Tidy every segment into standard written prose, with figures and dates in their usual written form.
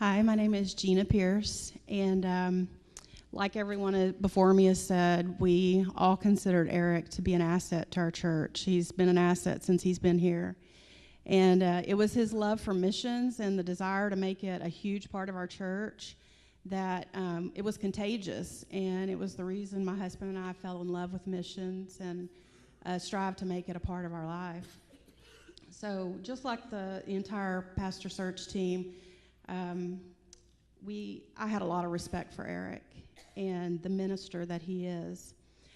Hi, my name is Gina Pierce, and like everyone before me has said, we all considered Eric to be an asset to our church. He's been an asset since he's been here. And it was his love for missions and the desire to make it a huge part of our church that it was contagious. And it was the reason my husband and I fell in love with missions and strive to make it a part of our life. So just like the entire pastor search team, I had a lot of respect for Eric and the minister that he is.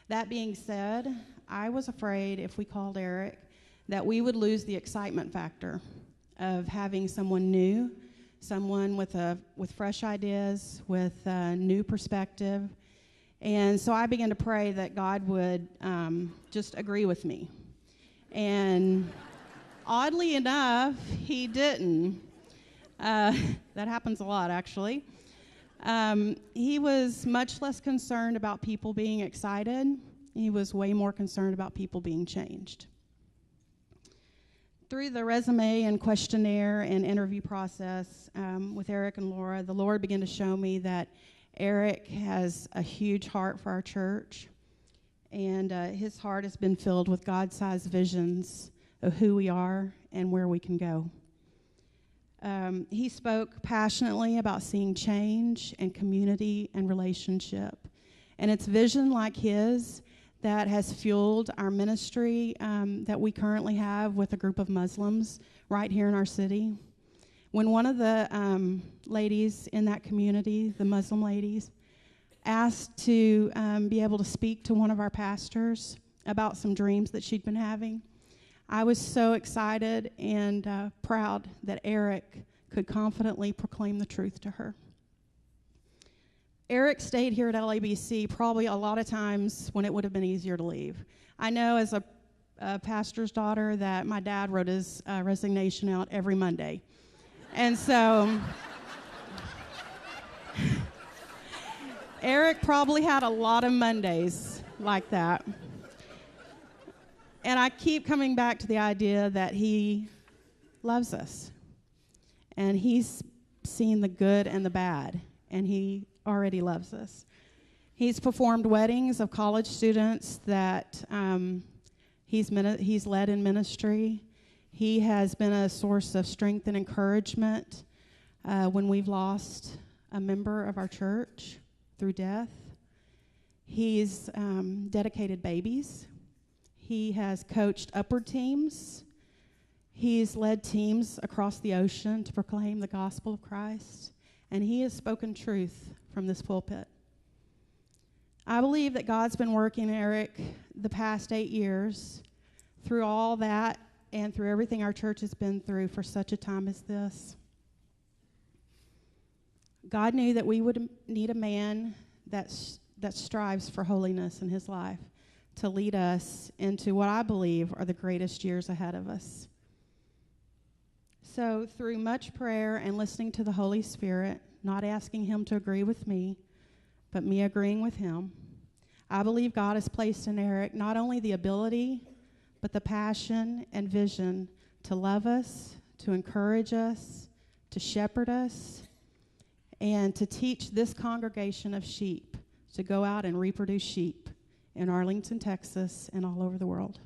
That being said, I was afraid if we called Eric that we would lose the excitement factor of having someone new, someone with fresh ideas, with a new perspective. And so I began to pray that God would just agree with me. And oddly enough, he didn't. That happens a lot, actually. He was much less concerned about people being excited. He was way more concerned about people being changed. Through the resume and questionnaire and interview process with Eric and Laura, the Lord began to show me that Eric has a huge heart for our church, and his heart has been filled with God-sized visions of who we are and where we can go. He spoke passionately about seeing change and community and relationship. And it's vision like his that has fueled our ministry that we currently have with a group of Muslims right here in our city. When one of the ladies in that community, the Muslim ladies, asked to be able to speak to one of our pastors about some dreams that she'd been having, I was so excited and proud that Eric could confidently proclaim the truth to her. Eric stayed here at LABC probably a lot of times when it would have been easier to leave. I know as a pastor's daughter that my dad wrote his resignation out every Monday. And so Eric probably had a lot of Mondays like that. And I keep coming back to the idea that he loves us. And he's seen the good and the bad. And he already loves us. He's performed weddings of college students that he's led in ministry. He has been a source of strength and encouragement when we've lost a member of our church through death. He's dedicated babies. He has coached upward teams. He's led teams across the ocean to proclaim the gospel of Christ. And he has spoken truth from this pulpit. I believe that God's been working Eric the past 8 years through all that and through everything our church has been through for such a time as this. God knew that we would need a man that strives for holiness in his life to lead us into what I believe are the greatest years ahead of us. So through much prayer and listening to the Holy Spirit, not asking him to agree with me, but me agreeing with him, I believe God has placed in Eric not only the ability, but the passion and vision to love us, to encourage us, to shepherd us, and to teach this congregation of sheep to go out and reproduce sheep in Arlington, Texas, and all over the world.